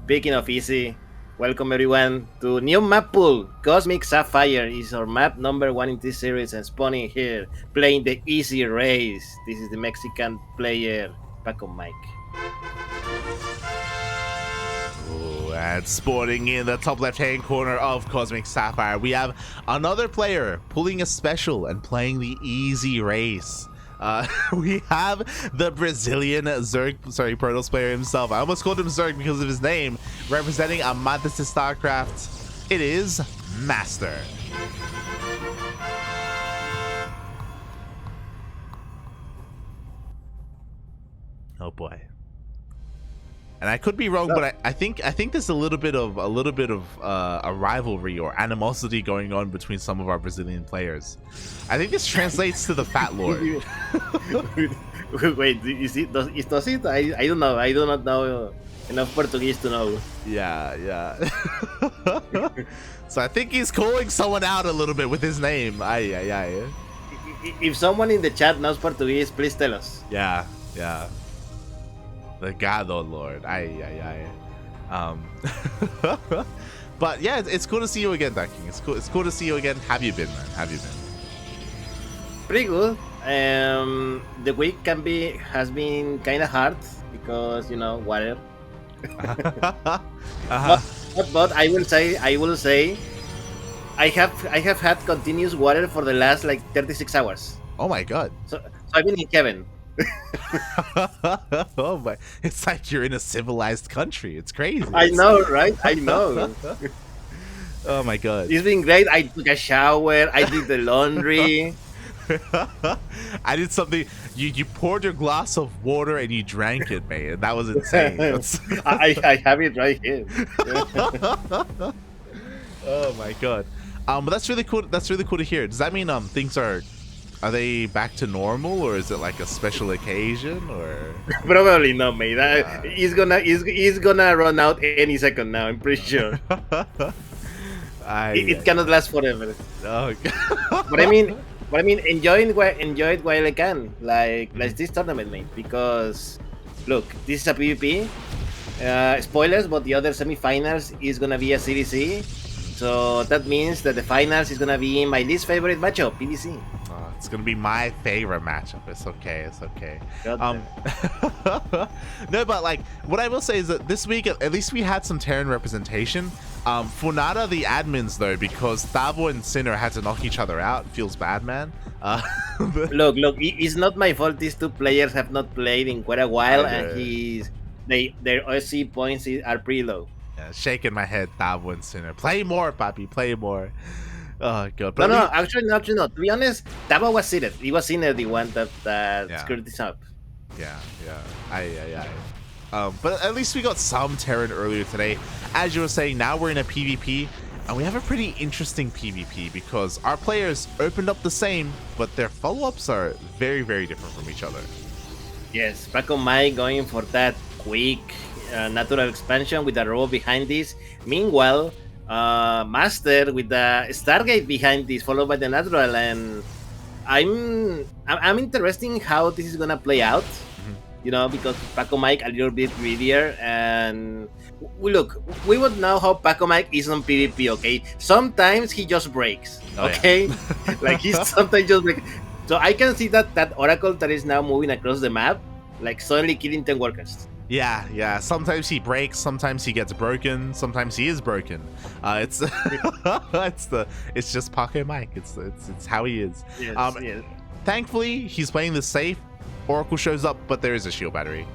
Speaking of easy, welcome everyone to new map pool. Cosmic Sapphire is our map number 1 in this series and spawning here, playing the easy race. This is the Mexican player, Pacomike. And spawning in the top left-hand corner of Cosmic Sapphire, we have another player pulling a special and playing the easy race. We have the Brazilian Protoss player himself. I almost called him Zerg because of his name, representing Amantes to StarCraft. It is MasTeR. Oh boy. And I could be wrong, but I think there's a little bit of a rivalry or animosity going on between some of our Brazilian players. I think this translates to the Fat Lord. Wait, is it? Does it? I don't know. I do not know enough Portuguese to know. Yeah. So I think he's calling someone out a little bit with his name. Ay. If someone in the chat knows Portuguese, please tell us. Yeah. The Gado Lord. Ay. But yeah, it's cool to see you again, Ducking. It's cool to see you again. Have you been, man? Have you been? Pretty good. The week has been kind of hard because water. But I will say I have had continuous water for the last like 36 hours. Oh my god. So I've been in heaven. Oh my! It's like you're in a civilized country. It's crazy. I know, right? I know. Oh my god! It's been great. I took a shower. I did the laundry. I did something. You poured your glass of water and you drank it, man. That was insane. I have it right here. Oh my god! But that's really cool. That's really cool to hear. Does that mean things are they back to normal, or is it like a special occasion, or? Probably not, mate. He's gonna run out any second now. I'm pretty sure. It cannot last forever. Oh. But I mean, enjoy it while I can. Like this tournament, mate. Because look, this is a PvP. Spoilers, but the other semifinals is gonna be a CDC. So that means that the finals is gonna be my least favorite matchup, PvC. It's gonna be my favorite matchup. It's okay. No, but like what I will say is that this week at least we had some Terran representation. Funada the admins though, because Thavo and Sinner had to knock each other out. Feels bad, man. Look, it's not my fault. These two players have not played in quite a while, and their OC points are pretty low. Yeah, shaking my head, Thavo and Sinner. Play more, papi. Play more. Oh god. But no, actually not. To be honest, Thavo was seated. He was Sinner the one that screwed this up. Yeah. But at least we got some Terran earlier today. As you were saying, now we're in a PvP, and we have a pretty interesting PvP because our players opened up the same, but their follow-ups are very, very different from each other. Yes, Pacomike going for that quick natural expansion with the robo behind this. Meanwhile, MasTeR with the Stargate behind this, followed by the natural, and I'm interested in how this is gonna play out. Because Pacomike a little bit greedier, and we would know how Pacomike is on PvP. Okay, sometimes he just breaks. Okay, like he's sometimes just breaks. So I can see that Oracle that is now moving across the map, like suddenly killing 10 workers. Yeah. Sometimes he breaks, sometimes he gets broken, sometimes he is broken. It's it's just Pacomike. It's how he is. Yes. Thankfully, he's playing this safe. Oracle shows up, but there is a shield battery.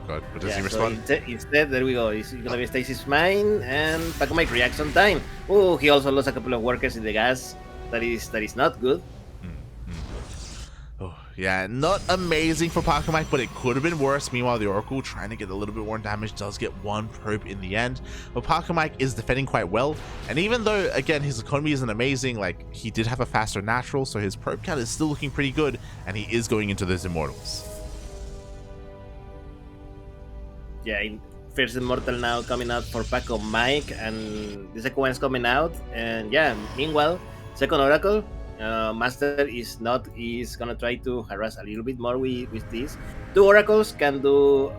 God, but does he respond? So instead, there we go. He's gonna be Stasis Mine, and Pacomike reacts on time. Oh, he also lost a couple of workers in the gas. That is not good. Oh, yeah, not amazing for Pacomike, but it could have been worse. Meanwhile, the Oracle, trying to get a little bit more damage, does get one probe in the end. But Pacomike is defending quite well. And even though, again, his economy isn't amazing, like, he did have a faster natural, so his probe count is still looking pretty good, and he is going into those Immortals. Yeah, first Immortal now coming out for Pacomike, and the second one is coming out. And yeah, meanwhile, second Oracle, MasTeR is gonna try to harass a little bit more with this. Two Oracles can do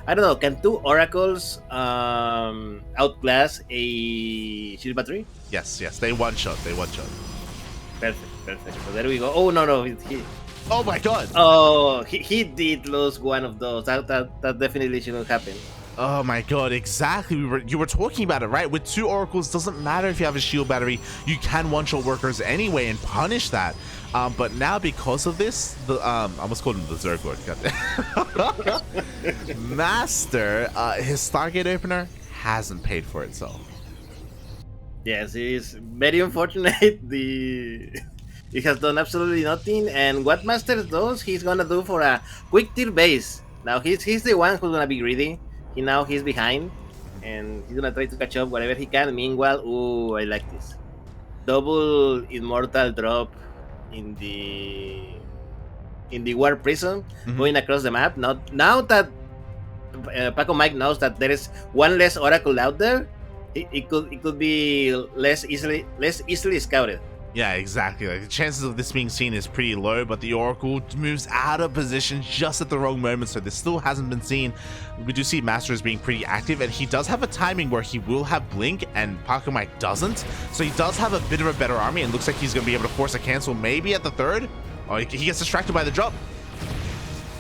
I don't know. Can two oracles outclass a shield battery? Yes, yes, they one shot. They one shot. Perfect, perfect. So there we go. Oh no, no, he. Oh my god. Oh, he did lose one of those. That definitely shouldn't happen. Oh my god, exactly. You were talking about it, right? With two oracles, doesn't matter if you have a shield battery, you can one-shot workers anyway and punish that. But now because of this, the I almost called him the Zerg Lord. MasTeR, his Stargate opener hasn't paid for itself. Yes, it is very unfortunate. It has done absolutely nothing. And what MasTeR does, he's gonna do for a quick tier base. Now he's the one who's gonna be greedy. He's behind, and he's gonna try to catch up whatever he can. Meanwhile, ooh, I like this double immortal drop in the war prison, going across the map. Now that Pacomike knows that there is one less oracle out there, it could be less easily scouted. Yeah, exactly. Like the chances of this being seen is pretty low, but the Oracle moves out of position just at the wrong moment, so this still hasn't been seen. We do see MasTeR as being pretty active, and he does have a timing where he will have Blink, and Pacomike doesn't. So he does have a bit of a better army, and looks like he's going to be able to force a cancel maybe at the third. Oh, he gets distracted by the drop.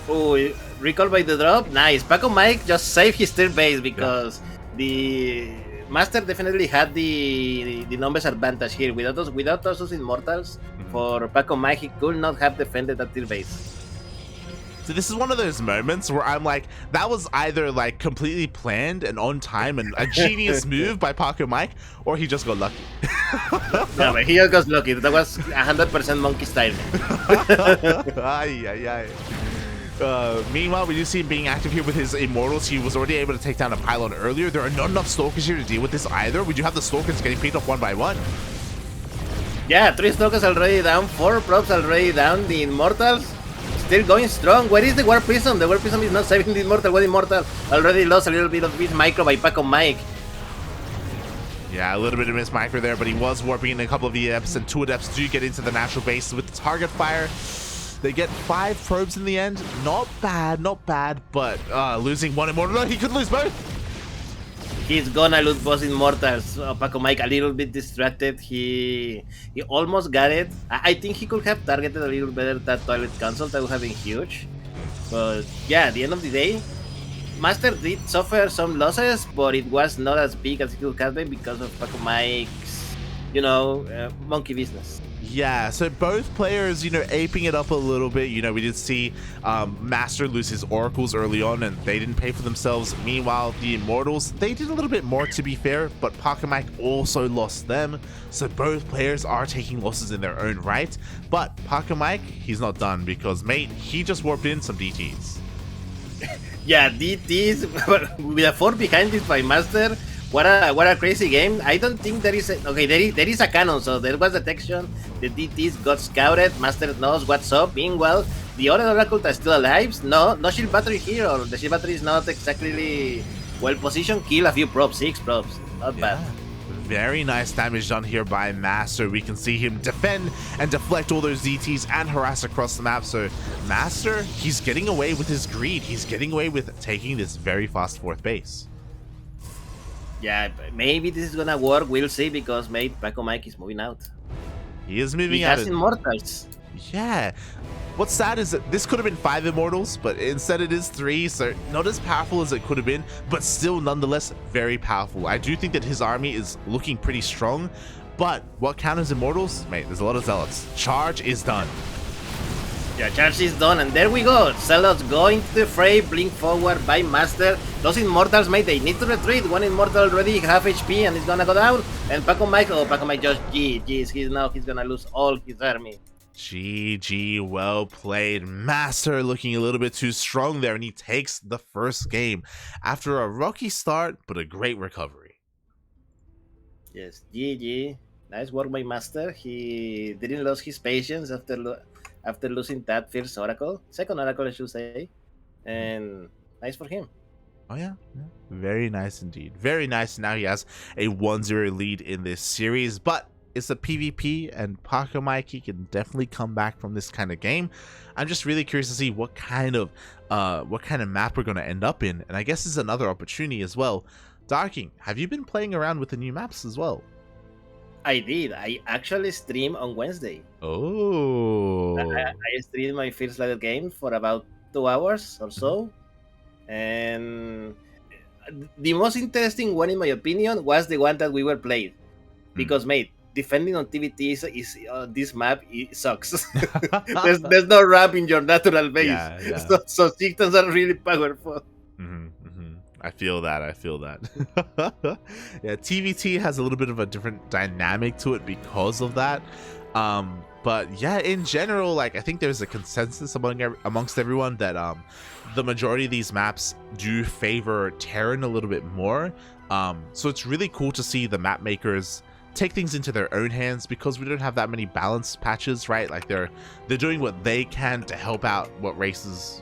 Oh, recall by the drop. Nice. Pacomike just saved his third base because the MasTeR definitely had the numbers advantage here. Without those immortals, for Pacomike, he could not have defended that tier base. So this is one of those moments where I'm like, that was either like completely planned and on time and a genius move by Pacomike, or he just got lucky. Yeah, but he just got lucky. That was 100% monkey style. Ay, ay, ay. Meanwhile, we do see him being active here with his immortals. He was already able to take down a pylon earlier. There are not enough stalkers here to deal with this either. We do have the stalkers getting picked up one by one. Yeah, 3 stalkers already down, 4 props already down. The immortals still going strong. Where is the war prism? The war prism is not saving the immortal. One immortal already lost a little bit of his micro by Pacomike. Yeah, a little bit of miss micro there, but he was warping in a couple of adepts, and 2 adepts do get into the natural base with the target fire. They get 5 probes in the end. Not bad, but losing one immortal. No, he could lose both. He's gonna lose both immortals. Pacomike a little bit distracted. He almost got it. I think he could have targeted a little better that toilet console. That would have been huge. But yeah, at the end of the day, MasTeR did suffer some losses, but it was not as big as it could have been because of Pacomike's, monkey business. Yeah, so both players, aping it up a little bit. We did see MasTeR lose his oracles early on, and they didn't pay for themselves. Meanwhile, the immortals, they did a little bit more, to be fair, but Pacomike also lost them. So both players are taking losses in their own right. But Pacomike, he's not done because, mate, he just warped in some DTs. Yeah, DTs with a 4 behind this by MasTeR. What a crazy game. I don't think there is there is a cannon, so there was detection. The DTs got scouted. MasTeR knows what's up. Meanwhile, the other Oracle are still alive. No shield battery here, or the shield battery is not exactly well positioned. Kill a few props, 6 props. Not bad. Very nice damage done here by MasTeR. We can see him defend and deflect all those DTs and harass across the map. So MasTeR, he's getting away with his greed. He's getting away with taking this very fast 4th base. Yeah, maybe this is gonna work. We'll see, because mate, Pacomike is moving out. He is moving out. He has immortals. Yeah. What's sad is that this could have been 5 immortals, but instead it is 3, so not as powerful as it could have been, but still nonetheless very powerful. I do think that his army is looking pretty strong, but what counters immortals? Mate, there's a lot of zealots. Charge is done. Yeah, charge is done, and there we go. Zealots going to the fray, blink forward by MasTeR. Those immortals, mate, they need to retreat. One immortal already half HP, and it's gonna go down. And Pacomike just GG's. He's gonna lose all his army. GG, well played. MasTeR looking a little bit too strong there, and he takes the first game after a rocky start, but a great recovery. Yes, GG. Nice work by MasTeR. He didn't lose his patience after losing that first Oracle. Second Oracle, I should say. And nice for him. Oh, yeah. Very nice indeed. Very nice. Now he has a 1-0 lead in this series. But it's a PvP, and Pacomike, he can definitely come back from this kind of game. I'm just really curious to see what kind of map we're going to end up in, and I guess it's another opportunity as well. Darking, have you been playing around with the new maps as well? I did. I actually streamed on Wednesday. Oh. I streamed my first ladder game for about 2 hours or so, and the most interesting one, in my opinion, was the one that we were playing. Because, mate, defending on TVT is this map, it sucks. there's no ramp in your natural base. Yeah. So chieftains are really powerful. I feel that. Yeah, TVT has a little bit of a different dynamic to it because of that. But yeah, in general, like, I think there's a consensus amongst everyone that the majority of these maps do favor Terran a little bit more. So it's really cool to see the map makers take things into their own hands, because we don't have that many balance patches, right? Like they're doing what they can to help out what races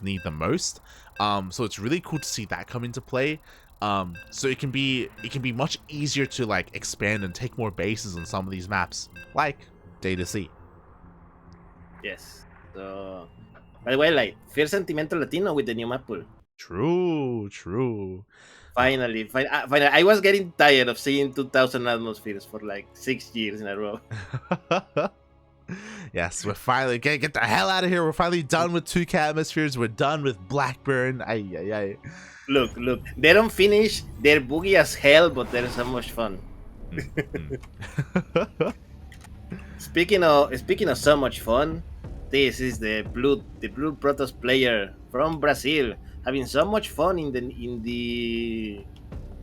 need the most. So it's really cool to see that come into play. So it can be much easier to like expand and take more bases on some of these maps, like Data C. Yes. So, by the way, like, first Sentimiento Latino with the new map pool. True. Finally, I was getting tired of seeing 2,000 atmospheres for like 6 years in a row. Yes, we're finally get the hell out of here. We're finally done with 2K atmospheres. We're done with Blackburn. Ay. Look, they don't finish. They're boogie as hell, but they're so much fun. Speaking of so much fun, this is the Blue Protoss player from Brazil, having so much fun in the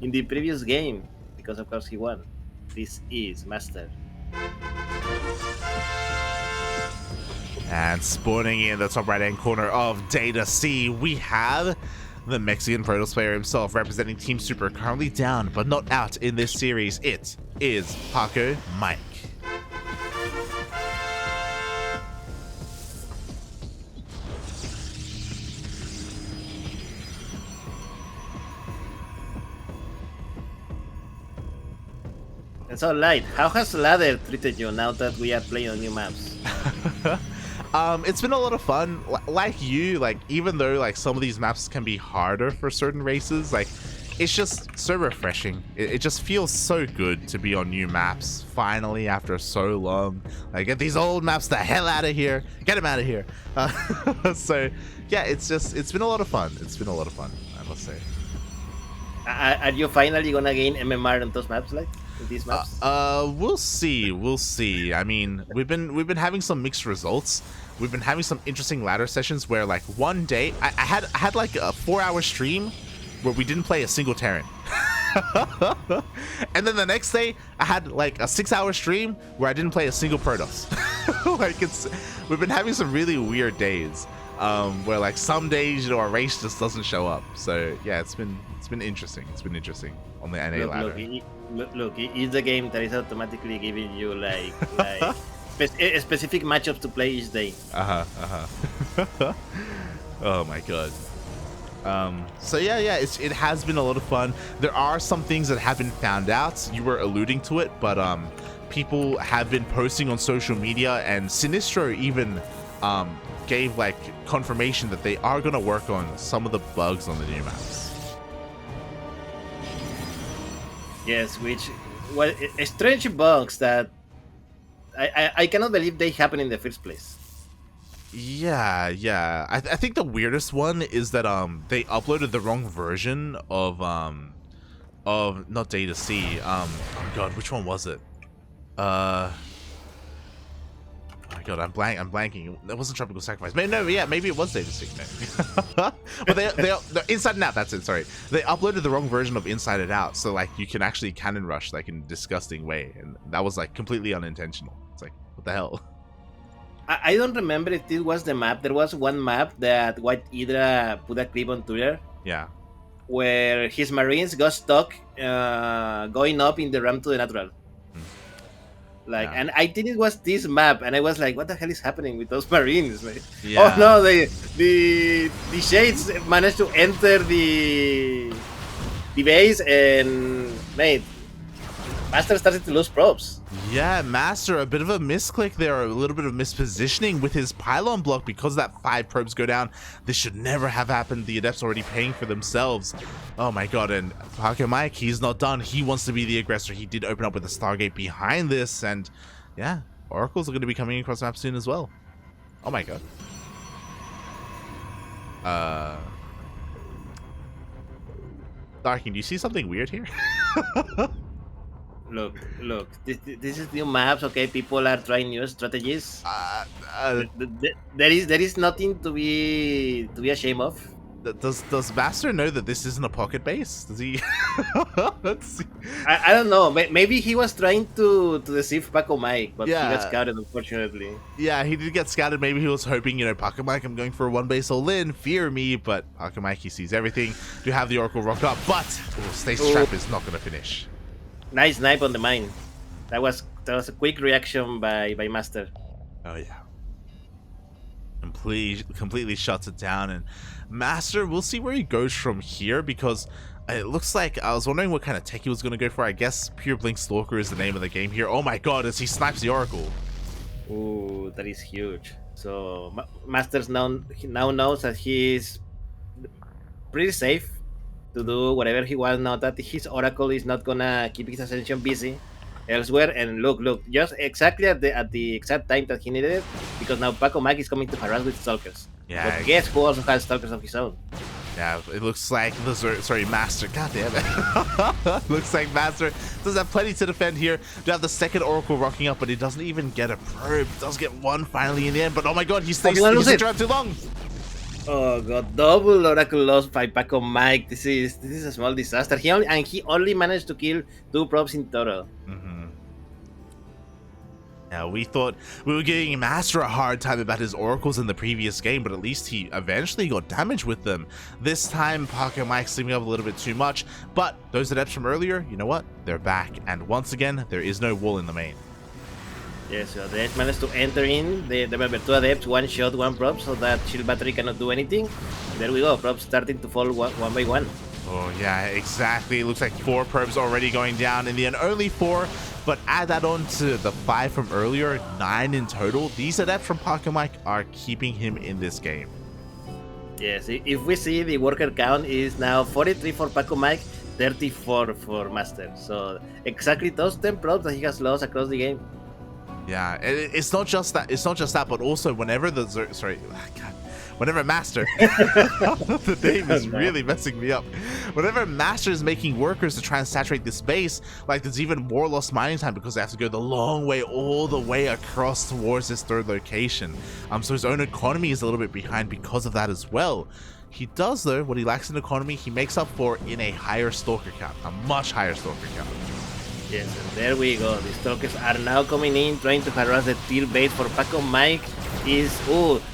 previous game, because of course he won. This is MasTeR. And spawning in the top right hand corner of Data C, we have the Mexican Protoss player himself, representing Team Super, currently down but not out in this series. It is Pacomike. And so, Light, how has Ladder treated you now that we are playing on new maps? It's been a lot of fun. Like you, like, even though like some of these maps can be harder for certain races, like, it's just so refreshing. It just feels so good to be on new maps finally after so long. Like, get these old maps the hell out of here. Get them out of here. So yeah, it's been a lot of fun. I must say. Are you finally gonna gain MMR on those maps, like these maps? We'll see. I mean, we've been having some mixed results. We've been having some interesting ladder sessions where, like, one day I had like a 4-hour stream where we didn't play a single Terran. And then the next day I had like a 6-hour stream where I didn't play a single Protoss. Like, we've been having some really weird days, where like some days, you know, our race just doesn't show up. So yeah, it's been interesting. It's been interesting on the NA ladder. Look, it's the game that is automatically giving you like specific matchups to play each day. Oh my god. So yeah, it has been a lot of fun. There are some things that have been found out. You were alluding to it, but people have been posting on social media, and Sinistro even gave like confirmation that they are gonna work on some of the bugs on the new maps. Yes, strange bugs that I cannot believe they happen in the first place. Yeah. I think the weirdest one is that they uploaded the wrong version of not Data C. Oh god, which one was it? Oh my god, I'm blanking. That wasn't Tropical Sacrifice. Maybe it was Data C. No. But they Inside and Out. That's it. Sorry, they uploaded the wrong version of Inside and Out, so like you can actually cannon rush like in a disgusting way, and that was like completely unintentional. It's like, what the hell? I don't remember if it was the map. There was one map that White Hydra put a clip on Twitter. Yeah. Where his Marines got stuck going up in the ramp to the natural. Like, yeah. And I think it was this map, and I was like, what the hell is happening with those Marines? Like, yeah. Oh no, the Shades managed to enter the base, and mate, MasTeR started to lose probes. Yeah, MasTeR, a bit of a misclick there, a little bit of mispositioning with his pylon block because that 5 probes go down. This should never have happened. The Adepts already paying for themselves. Oh my god, and Pacomike, he's not done. He wants to be the aggressor. He did open up with the Stargate behind this, and yeah, Oracles are going to be coming across the map soon as well. Oh my god. Darkin, do you see something weird here? Look. This is new maps. Okay, people are trying new strategies. There is nothing to be ashamed of. Does MasTeR know that this isn't a pocket base? Does he? Let's see. I don't know. Maybe he was trying to deceive Pacomike, but Yeah. he got scouted, unfortunately. Yeah, he did get scouted. Maybe he was hoping, you know, Pacomike, I'm going for a 1 base all in, fear me, but Pacomike, he sees everything. Do have the Oracle rock up, but Stasis Trap is not going to finish. Nice snipe on the mine. That was a quick reaction by MasTeR. Oh yeah. Completely shuts it down, and MasTeR, we'll see where he goes from here, because it looks like, I was wondering what kind of tech he was going to go for. I guess Pure Blink Stalker is the name of the game here. Oh my god, as he snipes the Oracle. Ooh, that is huge. So MasTeR now knows that he's pretty safe to do whatever he wants now that his Oracle is not gonna keep his attention busy elsewhere. And look, just exactly at the exact time that he needed it, because now Pacomike is coming to harass with Stalkers. Yeah. But guess who also has Stalkers of his own? Yeah, it looks like MasTeR. God damn it. Looks like MasTeR does have plenty to defend here. Do have the second Oracle rocking up, but he doesn't even get a probe. Does get one finally in the end, but oh my god, he stays around too long. Oh god, double Oracle loss by Pacomike. This is a small disaster. He only managed to kill 2 probes in total. Now, we thought we were giving MasTeR a hard time about his Oracles in the previous game, but at least he eventually got damage with them. This time, Pacomike sleeping up a little bit too much, but those Adepts from earlier, you know what? They're back, and once again, there is no wall in the main. Yeah, so they managed to enter in. They remember 2 Adepts, 1 shot, 1 probe, so that Shield Battery cannot do anything. There we go, probes starting to fall one by one. Oh yeah, exactly. It looks like 4 probes already going down in the end. Only 4, but add that on to the 5 from earlier, 9 in total. These Adepts from Pacomike are keeping him in this game. Yes, if we see the worker count is now 43 for Pacomike, 34 for MasTeR. So exactly those 10 probes that he has lost across the game. Yeah, it's not just that. It's not just that, but also whenever whenever MasTeR, the name is really messing me up. Whenever MasTeR is making workers to try and saturate this base, like there's even more lost mining time because they have to go the long way all the way across towards this 3rd location. So his own economy is a little bit behind because of that as well. He does, though, what he lacks in economy, he makes up for in a higher Stalker count, a much higher Stalker count. Yes, and there we go. The Stalkers are now coming in, trying to harass the tier base for Pacomike.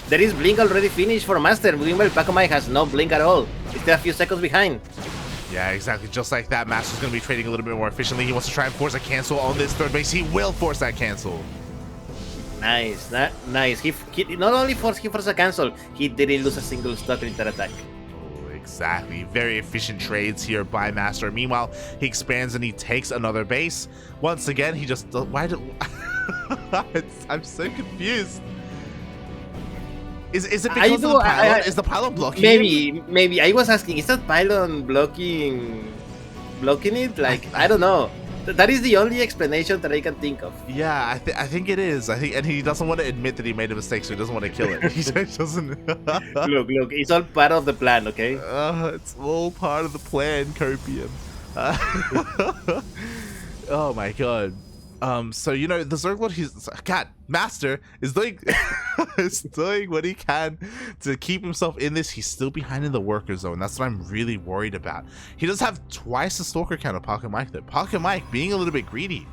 There is Blink already finished for MasTeR. Meanwhile, Pacomike has no Blink at all. He's still a few seconds behind. Yeah, exactly. Just like that, MasTeR's going to be trading a little bit more efficiently. He wants to try and force a cancel on this 3rd base. He will force that cancel. Nice, nice. He not only forced a cancel, he didn't lose a single Stalker in that attack. Exactly. Very efficient trades here by MasTeR. Meanwhile, he expands and he takes another base. Once again, he just... Why did... I'm so confused. Is it because of the pylon? Is the pylon blocking Maybe. I was asking, is that pylon blocking it? Like, I don't know. That is the only explanation that I can think of. Yeah, I think it is. And he doesn't want to admit that he made a mistake, so he doesn't want to kill it. He just doesn't. Look, it's all part of the plan, okay? It's all part of the plan, Copium. Oh my god. So you know the Zerglord, MasTeR is doing is doing what he can to keep himself in this. He's still behind in the worker zone. That's what I'm really worried about. He does have twice the Stalker count of Pacomike though. Pacomike being a little bit greedy.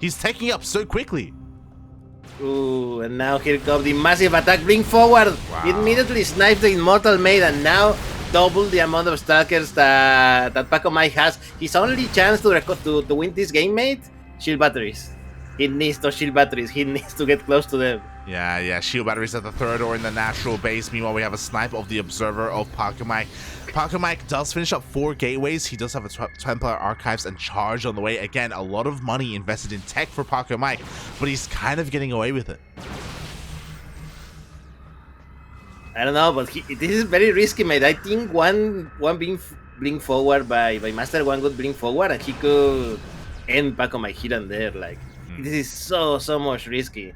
He's taking up so quickly. Ooh, and now here comes the massive attack. Bring forward. Wow. Immediately snipes the Immortal Maid, and now double the amount of Stalkers that Pacomike has. His only chance to win this game, mate, shield batteries. He needs those shield batteries. He needs to get close to them. Yeah. Shield batteries at the third or in the natural base. Meanwhile, we have a snipe of the observer of Pacomike. Pacomike does finish up 4 gateways. He does have a Templar Archives and Charge on the way. Again, a lot of money invested in tech for Pacomike, but he's kind of getting away with it. I don't know, but this is very risky, mate. I think one being blink forward by MasTeR, one good blink forward, and he could end Pacomike here and there. Like, this is so much risky.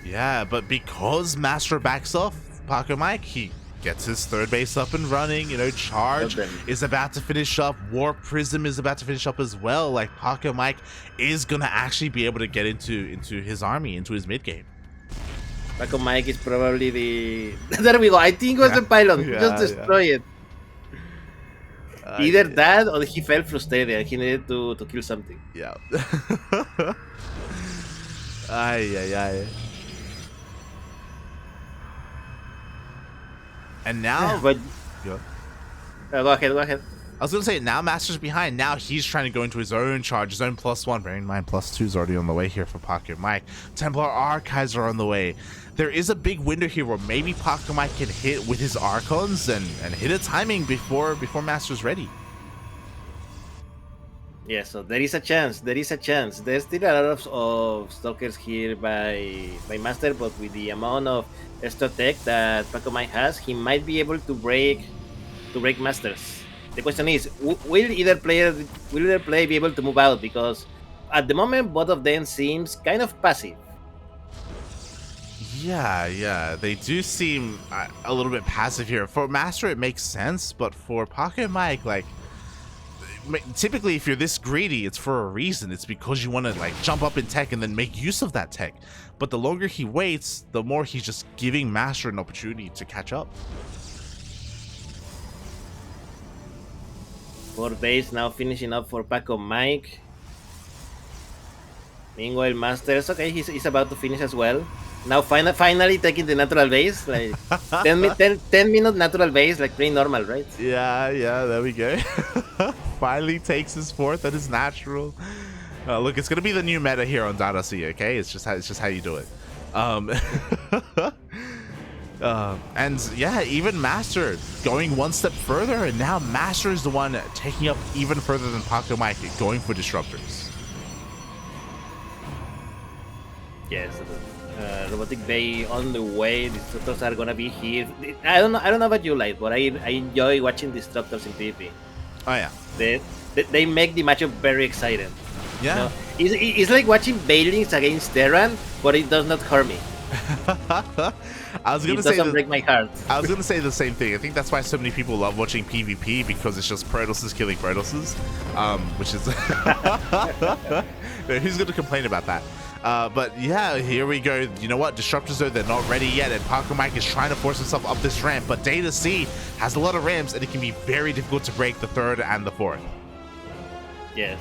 Yeah, but because MasTeR backs off Pacomike, he gets his third base up and running. Charge is about to finish up. Warp Prism is about to finish up as well. Like, Pacomike is going to actually be able to get into his army, into his mid game. Pacomike is probably the... There we go. I think it was the pylon. Just destroy it. Either that or he felt frustrated and he needed to kill something. Yeah. Ay. And now... But, go ahead. I was going to say, now MasTeR's behind. Now he's trying to go into his own charge, his own +1. Bearing in mind, +2 is already on the way here for Pacomike. Templar Archives are on the way. There is a big window here where maybe Pacomike can hit with his Archons and hit a timing before MasTeR's ready. Yeah, so there is a chance. There's still a lot of stalkers here by MasTeR, but with the amount of extra tech that Pacomike has, he might be able to break MasTer's. The question is, will either player be able to move out? Because at the moment, both of them seems kind of passive. Yeah, they do seem a little bit passive here. For MasTeR, it makes sense, but for Pacomike, like, typically if you're this greedy, it's for a reason. It's because you want to like jump up in tech and then make use of that tech. But the longer he waits, the more he's just giving MasTeR an opportunity to catch up. 4 base now finishing up for Pacomike. Meanwhile, MasTer's okay. He's about to finish as well. Now finally taking the natural base, like 10 minute natural base, like pretty normal, right? Yeah, there we go. Finally takes his 4th. That is natural. Look, it's gonna be the new meta here on Data C. Okay, it's just how you do it. And yeah, even MasTeR going one step further, and now MasTeR is the one taking up even further than Pacomike, going for disruptors. Yes. Robotic Bay on the way. Disruptors are gonna be here. I don't know about you, like, but I enjoy watching disruptors in PvP. Oh yeah. They make the matchup very exciting. Yeah. It's like watching Bailings against Terran, but it does not hurt me. It doesn't break my heart. I was gonna say the same thing. I think that's why so many people love watching PvP, because it's just Protosses killing Protosses, which is who's gonna complain about that? But yeah, here we go. You know what? Disruptors, though, they're not ready yet, and Pacomike is trying to force himself up this ramp, but Data C has a lot of ramps, and it can be very difficult to break the 3rd and the 4th. Yes.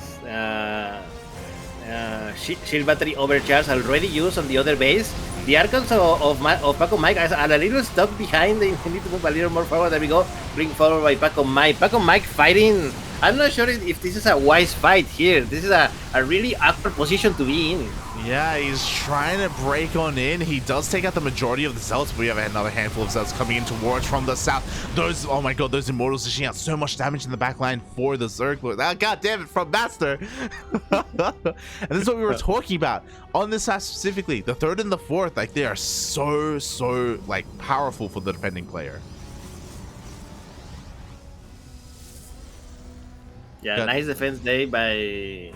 Shield battery overcharge already used on the other base. The Archons of Pacomike are a little stuck behind. They need to move a little more forward. There we go. Bring forward by Pacomike. Pacomike fighting. I'm not sure if this is a wise fight here. This is a really awkward position to be in. Yeah, he's trying to break on in. He does take out the majority of the Zealots, but we have another handful of Zealots coming in towards from the south. Oh my god, those Immortals dishing out so much damage in the backline for the Zerglord. God damn it, from MasTeR. And this is what we were talking about. On this map specifically, the 3rd and the 4th, like, they are so like powerful for the defending player. Yeah, nice defense day by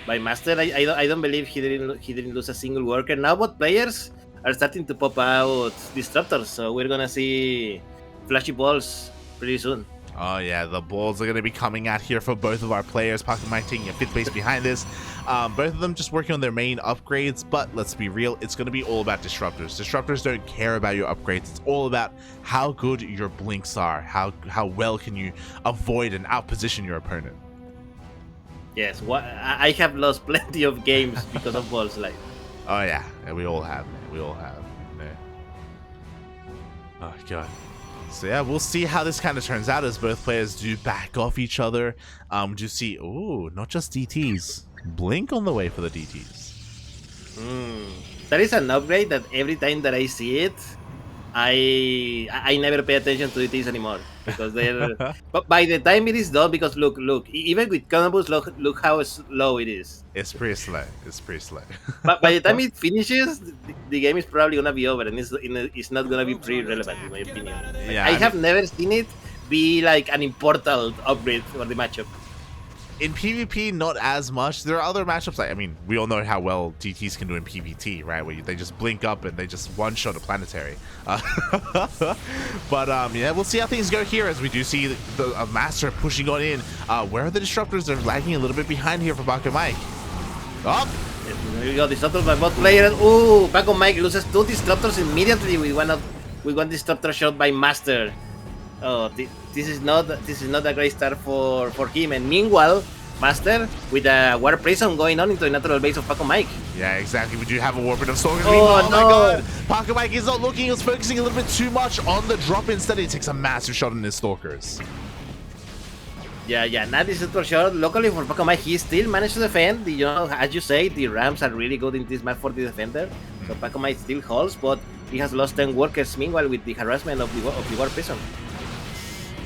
MasTeR. I don't believe he didn't lose a single worker. Now both players are starting to pop out disruptors, so we're gonna see flashy balls pretty soon. Oh yeah, the balls are going to be coming out here for both of our players. Pacomike taking a 5th base behind this. Both of them just working on their main upgrades, but let's be real, it's going to be all about disruptors. Disruptors don't care about your upgrades. It's all about how good your blinks are, how well can you avoid and outposition your opponent. Yes, I have lost plenty of games because of balls, like. Oh yeah, we all have, man. We all have. Yeah. Oh god. So yeah, we'll see how this kind of turns out as both players do back off each other. Do see, ooh, not just DTs. Blink on the way for the DTs. that is an upgrade that every time that I see it, I never pay attention to it anymore because they're. But by the time it is done, because look, even with combos, look how slow it is. It's pretty slow. It's pretty slow. But by the time it finishes, the game is probably gonna be over, and it's not gonna be pretty relevant in my opinion. Like, Yeah, I have never seen it be like an important upgrade for the matchup. In PvP, not as much. There are other matchups. Like, I mean, we all know how well DTs can do in PvT, right? Where they just blink up and they just one-shot a planetary. But yeah, we'll see how things go here as we do see the MasTeR pushing on in. Where are the disruptors? They're lagging a little bit behind here for Pacomike. Up. There we go, disruptors by both players. Ooh, Pacomike loses 2 disruptors immediately with one disruptor shot by MasTeR. Oh, this is not a great start for him. And meanwhile, MasTeR with a war prison going on into the natural base of Pacomike. Yeah, exactly. We do have a warp of stalkers. Oh, my no. god! Pacomike is not looking. He was focusing a little bit too much on the drop. Instead, he takes a massive shot on his stalkers. Yeah, not disruptor shot. Luckily for Pacomike, he still managed to defend. You know, as you say, the ramps are really good in this map for the defender. So Pacomike still holds, but he has lost 10 workers meanwhile with the harassment of the war prison.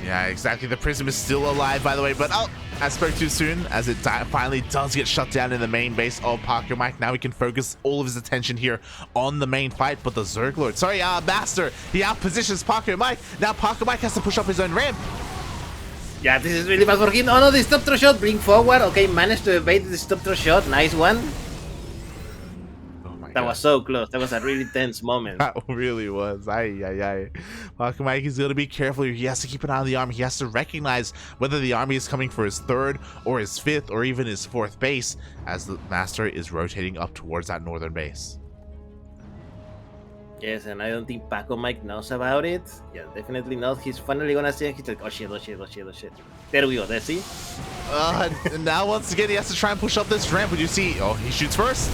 Yeah, exactly. The Prism is still alive, by the way, but oh, I spoke too soon as it finally does get shut down in the main base of Pacomike. Now he can focus all of his attention here on the main fight, but the Zerglord, MasTeR, he outpositions Pacomike. Now Pacomike has to push up his own ramp. Yeah, this is really bad for him. Oh no, the disruptor shot, bring forward. Okay, managed to evade the disruptor shot. Nice one. That was so close. That was a really tense moment. That really was. Ay. Pacomike is going to be careful here. He has to keep an eye on the army. He has to recognize whether the army is coming for his 3rd or his 5th or even his 4th base as the MasTeR is rotating up towards that northern base. Yes, and I don't think Pacomike knows about it. Yeah, definitely not. He's finally gonna see it. He's like, oh shit. There we go. There, see? And now once again, he has to try and push up this ramp. Would you see? Oh, he shoots first.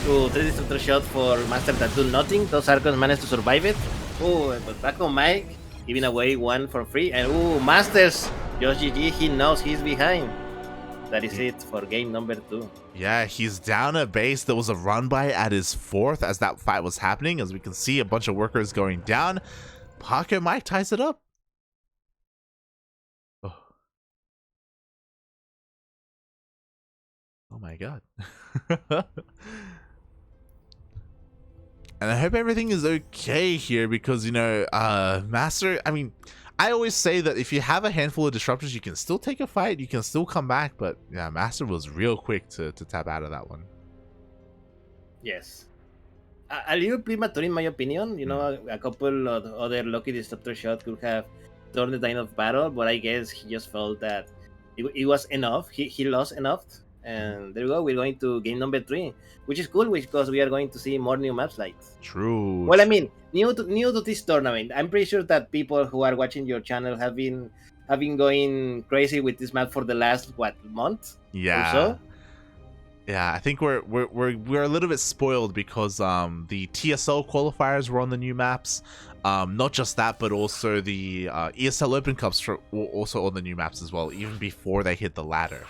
Ooh, 3 disruptor shot for MasTeR that do nothing. Those Archons managed to survive it. Ooh, but Pacomike giving away 1 for free. And ooh, MasTeR's Josh GG, he knows he's behind. That is it for game number 2. Yeah, he's down a base. There was a run by at his 4th as that fight was happening. As we can see, a bunch of workers going down. Pacomike ties it up. Oh my god. And I hope everything is okay here because, you know, MasTeR, I mean, I always say that if you have a handful of disruptors, you can still take a fight, you can still come back, but yeah, MasTeR was real quick to tap out of that one. Yes. A little premature in my opinion. You know, a couple of other lucky disruptor shots could have turned the tide of battle, but I guess he just felt that it was enough. He lost enough. And there we go. We're going to game number 3, which is cool because we are going to see more new maps like. True. Well, I mean, new to this tournament. I'm pretty sure that people who are watching your channel have been going crazy with this map for the last month? Yeah. Or so? Yeah, I think we're a little bit spoiled because the TSL qualifiers were on the new maps. Not just that, but also the ESL Open Cups were also on the new maps as well, even before they hit the ladder.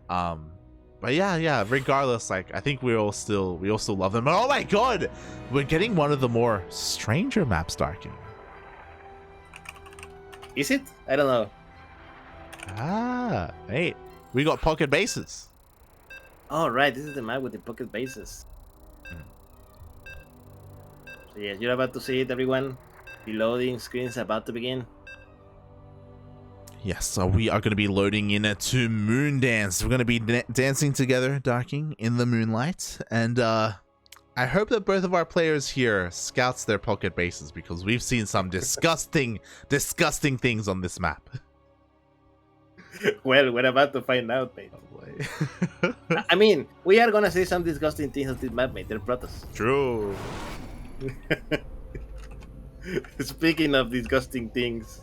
But yeah, regardless, like I think we all still love them. Oh my god! We're getting one of the more stranger maps, Darking. Is it? I don't know. Ah, hey, we got pocket bases. Oh right, this is the map with the pocket bases. So yes, you're about to see it, everyone. The loading screen is about to begin. Yes, so we are going to be loading in to Moon Dance. We're going to be dancing together, Darking, in the moonlight. And I hope that both of our players here scouts their pocket bases because we've seen some disgusting things on this map. Well, we're about to find out, mate. Oh boy. I mean, we are going to see some disgusting things on this map, mate. They're Protoss. True. Speaking of disgusting things,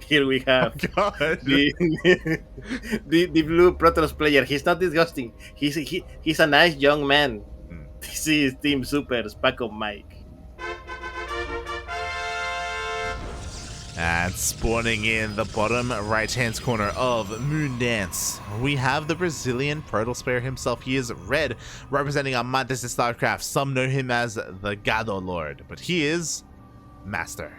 here we have the blue Protoss player. He's not disgusting. He's a nice young man. This is Team Super's Pacomike. And spawning in the bottom right-hand corner of Moondance, we have the Brazilian Protoss player himself. He is red, representing Amantes de StarCraft. Some know him as the Gado Lord, but he is MasTeR.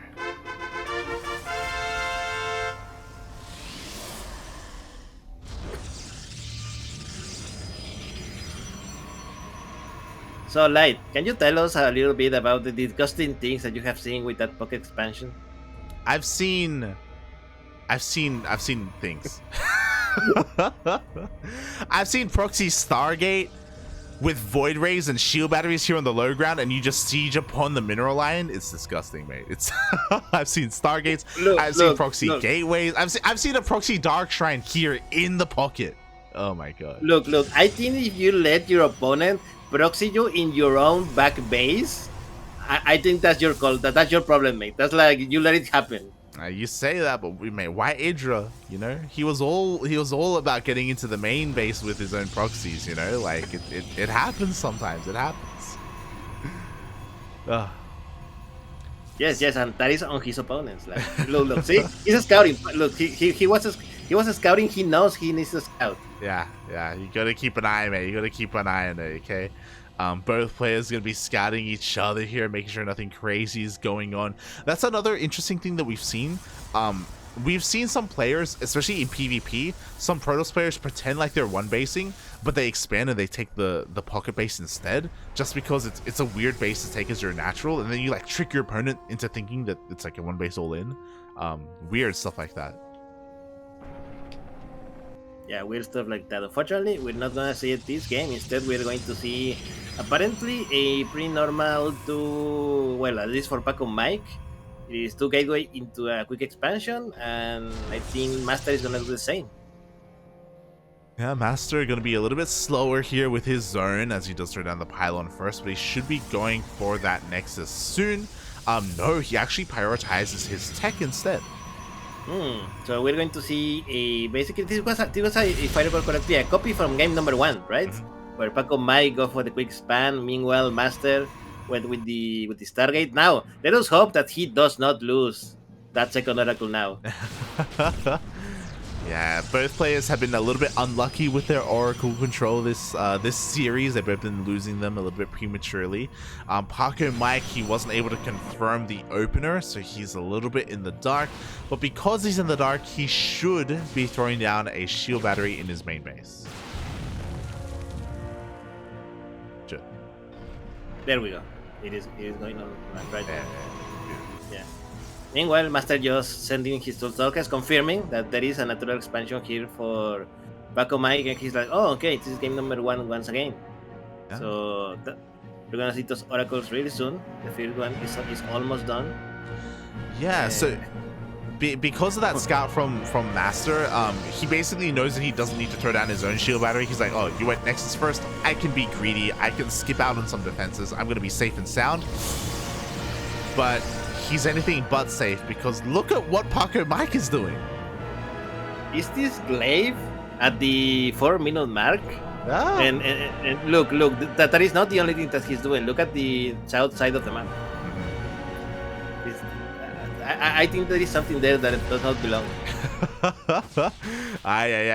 So, Light, can you tell us a little bit about the disgusting things that you have seen with that pocket expansion? I've seen things. I've seen proxy Stargate with void rays and shield batteries here on the low ground, and you just siege upon the mineral line. It's disgusting, mate. It's I've seen Stargates. I've seen proxy gateways. I've seen a proxy dark shrine here in the pocket. Oh my god. Look. I think if you let your opponent proxy you in your own back base, I think that's your call. That's your problem, mate. That's like you let it happen. You say that, but mate, why Idra? You know, he was all about getting into the main base with his own proxies. You know, like it happens sometimes. It happens. Yes, and that is on his opponents. Like, look, see, he's a scouting. Look, he was a scouting. He knows he needs to scout. Yeah. You gotta keep an eye, mate. You gotta keep an eye on it. Okay. Both players gonna be scouting each other here, making sure nothing crazy is going on. That's another interesting thing that we've seen. We've seen some players, especially in PvP, some Protoss players pretend like they're one basing, but they expand and they take the pocket base instead, just because it's a weird base to take as your natural, and then you like trick your opponent into thinking that it's like a one base all in. Weird stuff like that. Yeah, weird stuff like that. Unfortunately, we're not gonna see it this game. Instead, we're going to see apparently a pretty normal at least for Pacomike, it is 2 gateway into a quick expansion, and I think MasTeR is gonna do the same. Yeah, MasTeR gonna be a little bit slower here with his zone as he does throw down the pylon first, but he should be going for that Nexus soon. No, he actually prioritizes his tech instead. So we're going to see basically this was if I recall correctly, a copy from game number 1, right? Mm-hmm. Where Pacomike go for the quick span. Meanwhile, MasTeR went with the Stargate. Now let us hope that he does not lose that second Oracle now. Yeah, both players have been a little bit unlucky with their Oracle control this series. They've both been losing them a little bit prematurely. Pacomike, he wasn't able to confirm the opener, so he's a little bit in the dark. But because he's in the dark, he should be throwing down a shield battery in his main base. Should. There we go. It is going on right there. Yeah. Meanwhile, MasTeR just sending his talkers, confirming that there is a natural expansion here for Pacomike, and he's like, oh, okay, this is game number 1 once again. Yeah. So we're gonna see those oracles really soon. The first one is almost done. Yeah, so because of that scout from MasTeR, he basically knows that he doesn't need to throw down his own shield battery. He's like, oh, you went Nexus first? I can be greedy. I can skip out on some defenses. I'm gonna be safe and sound. But he's anything but safe, because look at what Pacomike is doing. Is this glaive at the 4-minute mark? Ah. And look, that is not the only thing that he's doing. Look at the south side of the map. I think there is something there that does not belong.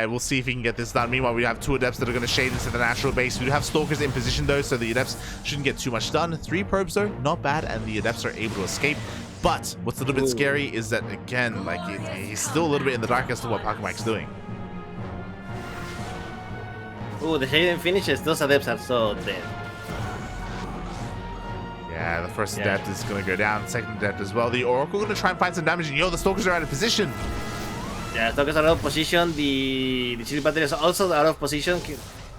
We'll see if he can get this done. Meanwhile, we have 2 Adepts that are going to shade into the natural base. We do have Stalkers in position, though, so the Adepts shouldn't get too much done. 3 probes, though, not bad, and the Adepts are able to escape. But what's a little bit scary is that, again, like he's still a little bit in the dark as to what Pacomike's doing. Oh, the shading finishes. Those Adepts are so dead. Yeah, the first Adept is going to go down. Second Adept as well. The Oracle going to try and find some damage. And the Stalkers are out of position. Yeah, Stalkers are out of position. The shield battery is also out of position.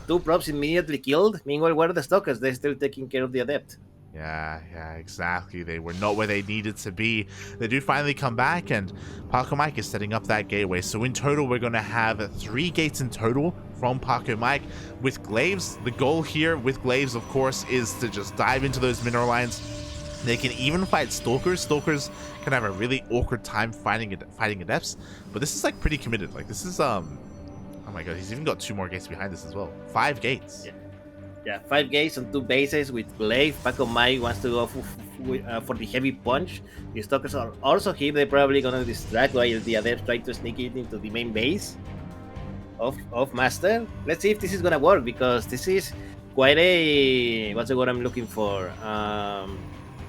2 props immediately killed. Meanwhile, where are the Stalkers? They're still taking care of the Adept. Yeah, exactly. They were not where they needed to be. They do finally come back, and Pacomike is setting up that gateway. So in total, we're going to have 3 gates in total from Pacomike with glaives. The goal here with glaives, of course, is to just dive into those mineral lines. They can even fight Stalkers. Stalkers can have a really awkward time fighting Adepts, but this is like pretty committed. Like this is oh my god, he's even got 2 more gates behind this as well. 5 gates. Yeah, 5 gates on 2 bases with glaive. Pacomike wants to go for the heavy punch. The stalkers are also here. They're probably gonna distract while the adepts try to sneak it into the main base of MasTeR. Let's see if this is gonna work, because this is quite a, what's the word I'm looking for?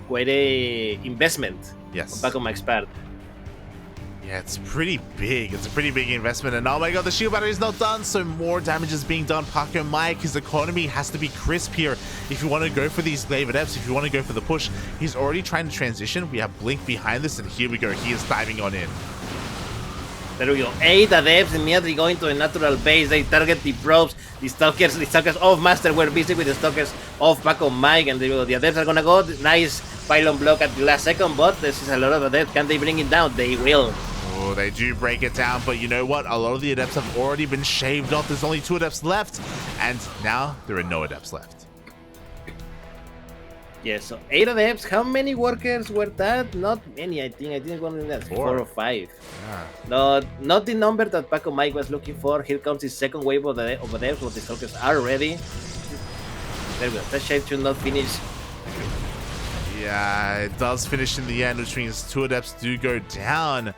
Quite a investment. Yes. On Pacomike's part. Yeah, it's pretty big. It's a pretty big investment. And oh my god, the shield battery is not done, so more damage is being done. Pacomike, his economy has to be crisp here if you want to go for these glaive adepts, if you want to go for the push. He's already trying to transition. We have Blink behind this, and here we go. He is diving on in. There we go. 8 adepts immediately going to the natural base. They target the probes. The stalkers of MasTeR were busy with the stalkers of Pacomike, and the adepts are gonna go. Nice pylon block at the last second, but this is a lot of adepts. Can they bring it down? They will. Oh, they do break it down, but you know what? A lot of the adepts have already been shaved off. There's only 2 adepts left, and now there are no adepts left. Yeah, so 8 adepts. How many workers were that? Not many, I think. I think one of them 4 or 5. Yeah. Not the number that Pacomike was looking for. Here comes the second wave of adepts, but the stalkers are ready. There we go. That shape should not finish. Yeah, it does finish in the end, which means 2 adepts do go down.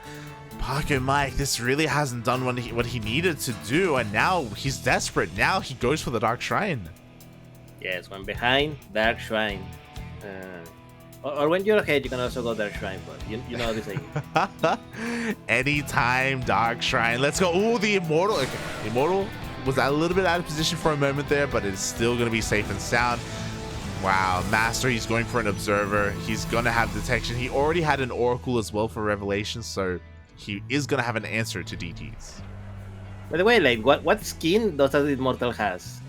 Pacomike, this really hasn't done what he needed to do, and now he's desperate. Now he goes for the Dark Shrine. Yes, when behind, Dark Shrine. Or when you're ahead, you can also go Dark Shrine, but you know the thing. Anytime Dark Shrine. Let's go. Ooh, the Immortal. Okay. Immortal was a little bit out of position for a moment there, but it's still going to be safe and sound. Wow, MasTeR, he's going for an Observer. He's going to have detection. He already had an Oracle as well for Revelation, so he is going to have an answer to DTs. By the way, like, what skin does that Immortal has?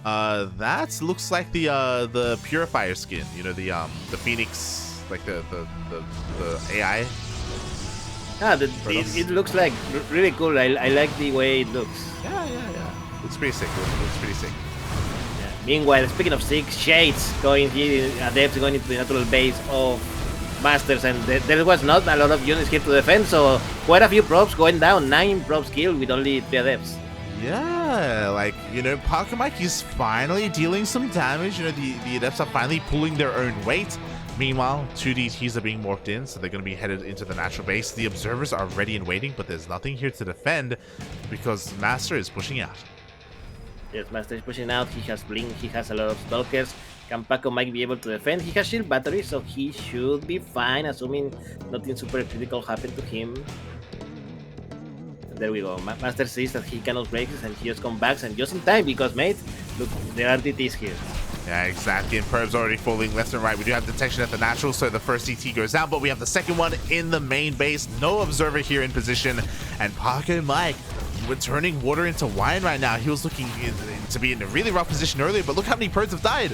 That looks like the Purifier skin. You know, the Phoenix, like the AI. Ah, it looks like really cool. I like the way it looks. Yeah. Looks pretty sick. Looks pretty sick. Yeah. Meanwhile, speaking of sick, Shades going here, adepts going into the natural base of MasTeR, and there was not a lot of units here to defend, so quite a few probes going down. 9 probes killed with only 3 adepts. Yeah, like, you know, Pacomike is finally dealing some damage. You know, the adepts are finally pulling their own weight. Meanwhile, 2 DTs are being morphed in, so they're going to be headed into the natural base. The observers are ready and waiting, but there's nothing here to defend because MasTeR is pushing out. Yes, MasTeR is pushing out. He has Blink, he has a lot of stalkers. Can Pacomike be able to defend? He has shield battery, so he should be fine, assuming nothing super critical happened to him. There we go. MasTeR sees that he cannot break this, and he just comes back, and just in time, because, mate, look, there are DTs here. Yeah, exactly, and probes already falling left and right. We do have detection at the natural, so the first DT goes down, but we have the second one in the main base. No observer here in position, and Pacomike, we're turning water into wine right now. He was looking to be in a really rough position earlier, but look how many probes have died.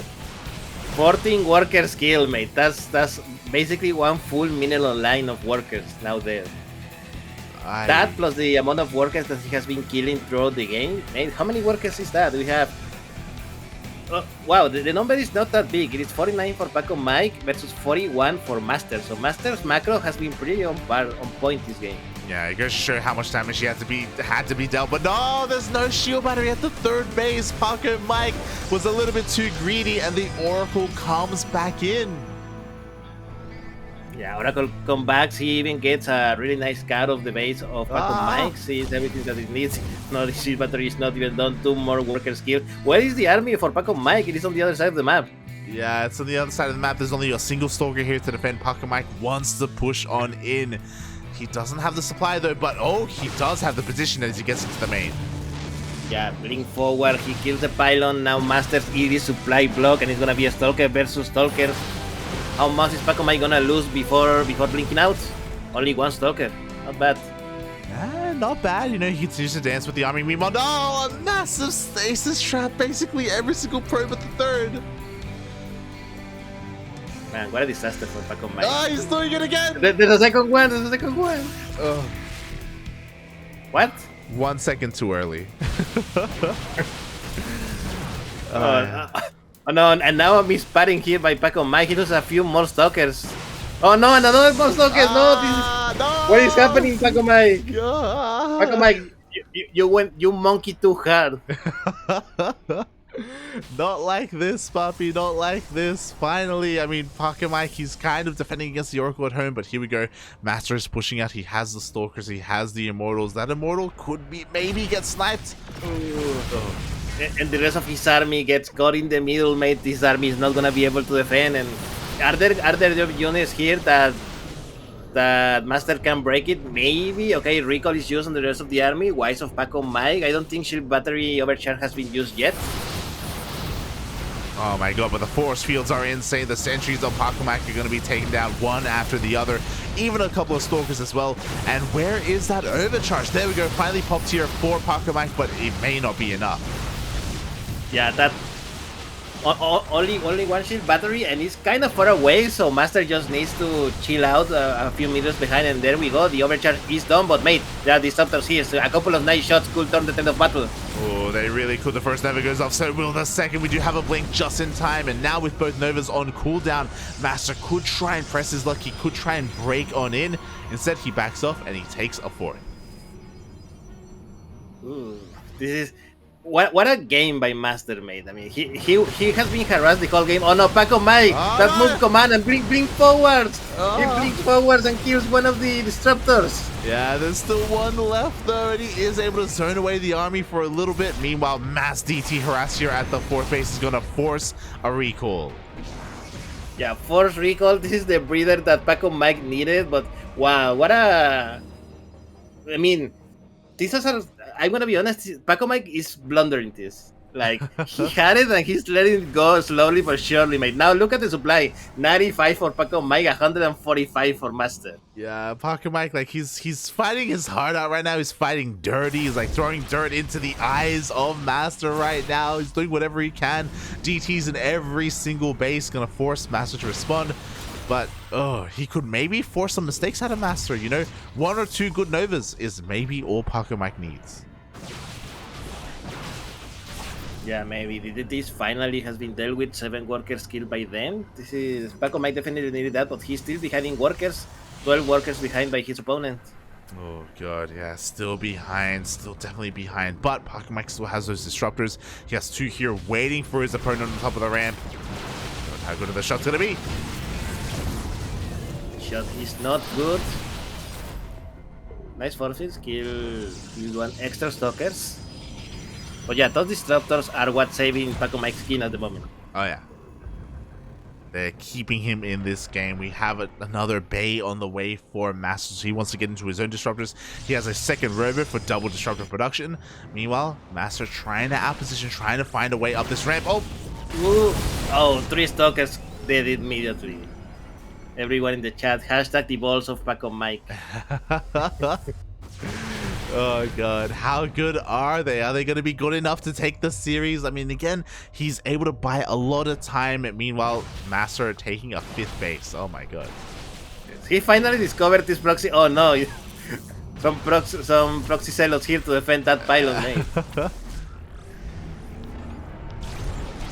14 workers killed, mate. That's basically one full mineral line of workers now there. That plus the amount of workers that he has been killing throughout the game. Mate, how many workers is that? We have... wow, the number is not that big. It is 49 for Pacomike versus 41 for MasTeR. So MasTeR's macro has been pretty on point this game. Yeah, it goes to show how much damage he had to be dealt. But no, there's no shield battery at the third base. Pacomike was a little bit too greedy, and the Oracle comes back in. Yeah, Oracle comes back. He even gets a really nice cut of the base of Pacomike. Sees everything that it needs. No, the shield battery is not even done. 2 more workers killed. Where is the army for Pacomike? It is on the other side of the map. Yeah, it's on the other side of the map. There's only a single stalker here to defend. Pacomike wants to push on in. He doesn't have the supply though, but oh, he does have the position as he gets into the main. Yeah, Blink forward, he kills the pylon. Now MasTeR's ED supply block, and it's gonna be a stalker versus stalker. How much is Pacomike gonna lose before blinking out? Only 1 stalker. Not bad. Not bad. You know, he continues to dance with the army. Meanwhile, oh, a massive stasis trap. Basically every single probe at the third. Man, what a disaster for Pacomike. Oh, he's doing it again! There's a second one, there's a second one! Oh. What? 1 second too early. Oh no, and now I'm spotting here by Pacomike. He does a few more stalkers. Oh no, another more stalkers! No! What is happening, Pacomike? Pacomike, you monkey too hard. Not like this, Puppy, not like this. Finally, I mean, Pacomike, he's kind of defending against the Oracle at home, but here we go. MasTeR is pushing out. He has the Stalkers, he has the Immortals. That Immortal could be maybe get sniped. Oh. And the rest of his army gets caught in the middle, mate. This army is not gonna be able to defend. And are there units here that MasTeR can break it? Maybe. Okay, recall is used on the rest of the army. Wise of Pacomike. I don't think shield battery overcharge has been used yet. Oh my god, but the force fields are insane. The sentries of Pacomike are going to be taken down one after the other. Even a couple of stalkers as well. And where is that overcharge? There we go. Finally popped here for Pacomike, but it may not be enough. Yeah, that only one shield battery, and it's kind of far away, so MasTeR just needs to chill out a few meters behind, and there we go. The overcharge is done, but mate, there are disruptors here, so a couple of nice shots could turn the tide of battle. Oh, they really could. The first Nova goes off, so will the second. We do have a blink just in time, and now with both Novas on cooldown, MasTeR could try and press his luck. He could try and break on in. Instead, he backs off, and he takes a 4. Ooh, this is... What a game by MasTeR, mate. I mean, he has been harassed the whole game. Oh no, Pacomike! That move command and blink forwards! He blinks forwards and kills one of the disruptors. Yeah, there's still one left though, and he is able to zone away the army for a little bit. Meanwhile, MasDT harass here at the 4th base is gonna force a recall. Yeah, force recall. This is the breather that Pacomike needed, but wow, what a... I mean, this is I'm gonna be honest, Pacomike is blundering this. Like, he had it and he's letting it go slowly but surely, mate. Now look at the supply. 95 for Pacomike, 145 for MasTeR. Yeah, Pacomike, like, he's fighting his heart out right now. He's fighting dirty. He's like throwing dirt into the eyes of MasTeR right now. He's doing whatever he can. DT's in every single base, gonna force MasTeR to respond. But, he could maybe force some mistakes out of MasTeR, you know? 1 or 2 good Novas is maybe all Pacomike needs. Yeah, maybe. This finally has been dealt with. 7 workers killed by them. This is... Pacomike definitely needed that, but he's still behind in workers. 12 workers behind by his opponent. Oh god, yeah, still behind, still definitely behind. But Pacomike still has those disruptors. He has 2 here waiting for his opponent on top of the ramp. But how good are the shots gonna be? Shot is not good. Nice forces. Kill 1 extra stalkers. But yeah, those disruptors are what's saving Pacomike's skin at the moment. Oh yeah. They're keeping him in this game. We have another Bay on the way for MasTeR. So he wants to get into his own disruptors. He has a second robot for double disruptor production. Meanwhile, MasTeR trying to outposition, trying to find a way up this ramp. Oh! Ooh. Oh, 3 stalkers dead immediately. Everyone in the chat, hashtag the balls of Pacomike. Oh god, how good are they? Are they going to be good enough to take the series? I mean, again, he's able to buy a lot of time. Meanwhile, MasTeR taking a 5th base. Oh my god. He finally discovered this proxy. Oh no, some proxy zealots here to defend that pylon, mate.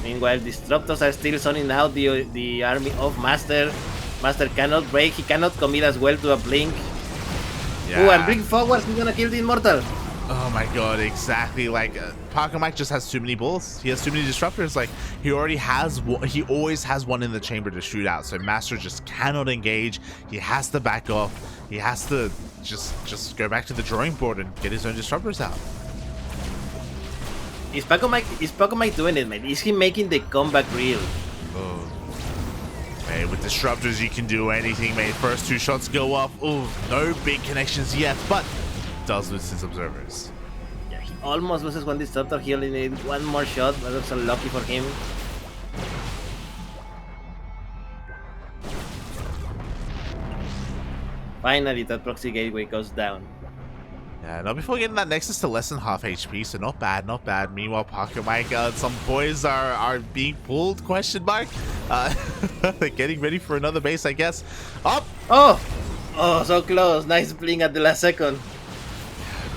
Meanwhile, disruptors are still zoning out the army of MasTeR. MasTeR cannot break. He cannot commit as well to a blink. Yeah. Ooh, and blink forwards, he's gonna kill the immortal. Oh my god, exactly. Like, Pacomike just has too many balls. He has too many disruptors. Like, he already has one, he always has one in the chamber to shoot out. So MasTeR just cannot engage. He has to back off. He has to just go back to the drawing board and get his own disruptors out. Is Pacomike doing it, man? Is he making the comeback real? Oh. Hey, with disruptors you can do anything, mate. First 2 shots go off. Oh, no big connections yet, but does lose his observers. Yeah, he almost loses 1 disruptor. He only needs 1 more shot, but that's unlucky for him. Finally, that proxy gateway goes down. Yeah, now before getting that Nexus to less than half HP, so not bad, not bad. Meanwhile, Pacomike, some boys are being pulled, question mark. They're getting ready for another base, I guess. Up! Oh! Oh, so close. Nice blink at the last second.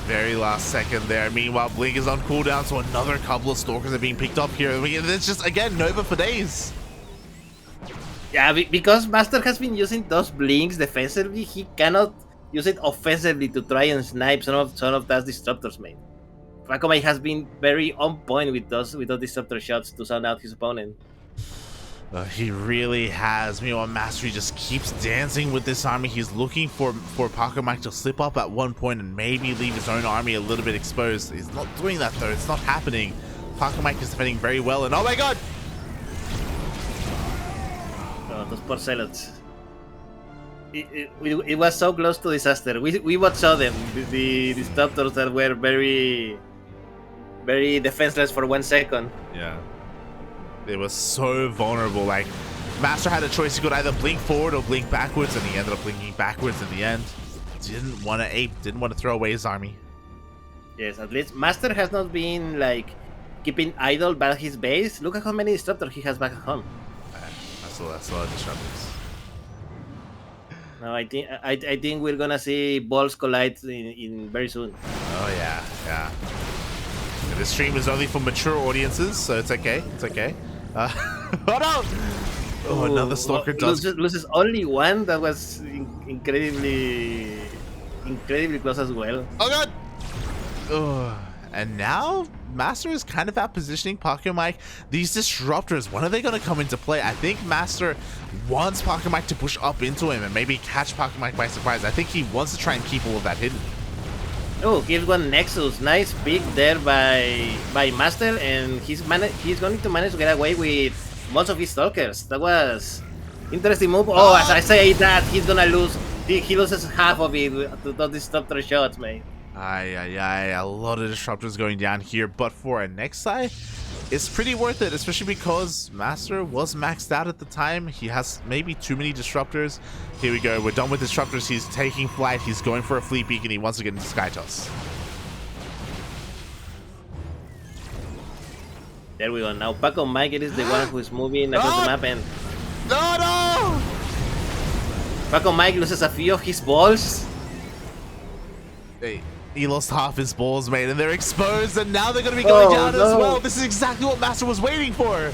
Very last second there. Meanwhile, Blink is on cooldown, so another couple of Stalkers are being picked up here. It's just, again, Nova for days. Yeah, because MasTeR has been using those blinks defensively, he cannot use it offensively to try and snipe some of those disruptors, mate. Pacomike has been very on point with those disruptor shots to sound out his opponent. He really has. Meanwhile, MasTeR just keeps dancing with this army. He's looking for Pacomike to slip up at one point and maybe leave his own army a little bit exposed. He's not doing that though. It's not happening. Pacomike is defending very well, and oh my god! Oh, those poor zealots. It was so close to disaster. We both saw them. The disruptors that were very, very defenseless for 1 second. Yeah. It was so vulnerable. Like, MasTeR had a choice. He could either blink forward or blink backwards, and he ended up blinking backwards in the end. Didn't want to ape, didn't want to throw away his army. Yes, at least MasTeR has not been like keeping idle back his base. Look at how many disruptors he has back at home. That's a lot of disruptors. No, I think we're gonna see balls collide in very soon. Oh yeah, yeah. And this stream is only for mature audiences, so it's okay. It's okay. Oh no! Oh, another stalker loses only one. That was incredibly close as well. Oh god! Oh, and now MasTeR is kind of out positioning Pacomike. These disruptors, when are they going to come into play? I think MasTeR wants Pacomike to push up into him and maybe catch Pacomike by surprise. I think he wants to try and keep all of that hidden. Oh, gives one Nexus. Nice pick there by MasTeR, and he's going to manage to get away with most of his stalkers. That was interesting move. Oh, as I say that, he's gonna lose. He loses half of it to those disruptor shots, mate. A lot of disruptors going down here, but for a Nexi, it's pretty worth it, especially because MasTeR was maxed out at the time. He has maybe too many disruptors. Here we go, we're done with disruptors. He's taking flight, he's going for a fleet beacon, he wants to get into Sky Toss. There we go. Now Pacomike is the one who is moving across the map, and no! Pacomike loses a few of his balls. Hey, he lost half his balls, mate, and they're exposed, and now they're going to be going down as well. This is exactly what MasTeR was waiting for.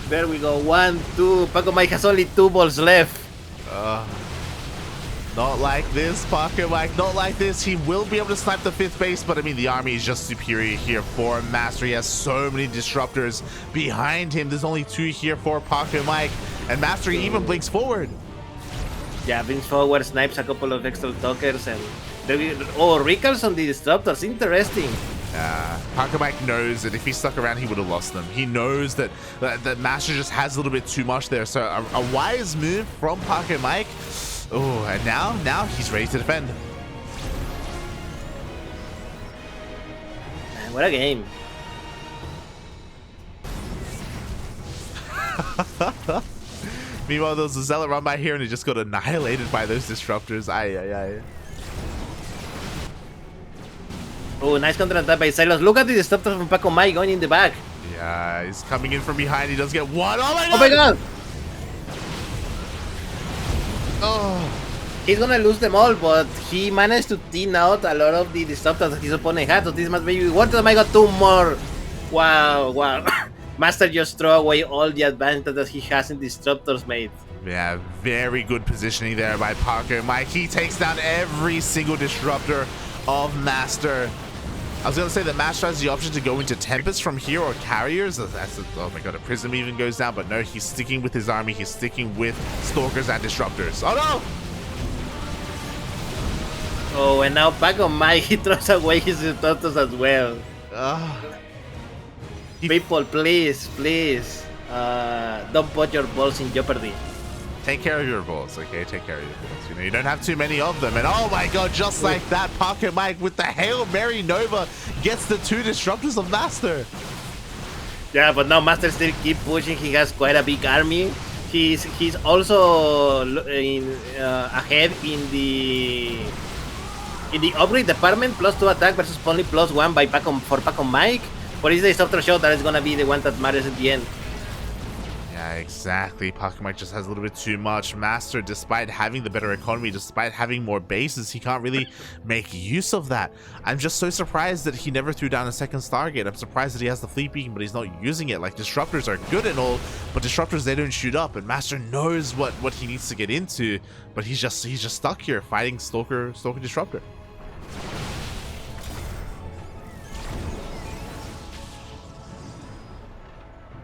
There we go. 1, 2. Pacomike has only 2 balls left. Not like this, Pacomike. Not like this. He will be able to snipe the 5th base, but I mean, the army is just superior here for MasTeR. He has so many disruptors behind him. There's only 2 here for Pacomike, and MasTeR even blinks forward. Yeah, blinks forward, snipes a couple of extra talkers, and recalls on the disruptors. Interesting. Pacomike knows that if he stuck around, he would have lost them. He knows that MasTeR just has a little bit too much there. So a wise move from Pacomike. Oh, and now he's ready to defend. Man, what a game. Meanwhile, there was a Zealot run by here and he just got annihilated by those disruptors. Aye. Oh, nice counter attack by Silos. Look at the disruptor from Pacomike going in the back. Yeah, he's coming in from behind. He does get one. Oh my god! Oh my god! Oh. He's gonna lose them all, but he managed to thin out a lot of the disruptors that his opponent had. So this must be worth it. Oh my god, 2 more! Wow. MasTeR just throw away all the advantage that he has in disruptors, mate. Yeah, very good positioning there by Pacomike. He takes down every single disruptor of MasTeR. I was going to say that MasTeR has the option to go into Tempest from here or Carriers. Oh my god, a Prism even goes down, but no, he's sticking with his army. He's sticking with Stalkers and Disruptors. Oh no! Oh, and now Pacomike, he throws away his disruptors as well. People, please, don't put your balls in jeopardy. Take care of your balls, okay? Take care of your balls. You know, you don't have too many of them. And oh my god, just like that, Pacomike with the Hail Mary Nova gets the 2 disruptors of MasTeR. Yeah, but now MasTeR still keep pushing. He has quite a big army. He's also ahead in the upgrade department. +2 attack versus only +1 by for Pacomike. But it's the disruptor shot that is gonna be the one that matters at the end. Yeah, exactly. Pacomike just has a little bit too much. MasTeR, despite having the better economy, despite having more bases, he can't really make use of that. I'm just so surprised that he never threw down a second Stargate. I'm surprised that he has the fleet beacon, but he's not using it. Like, disruptors are good and all, but disruptors, they don't shoot up, and MasTeR knows what he needs to get into, but he's just stuck here fighting Stalker Disruptor.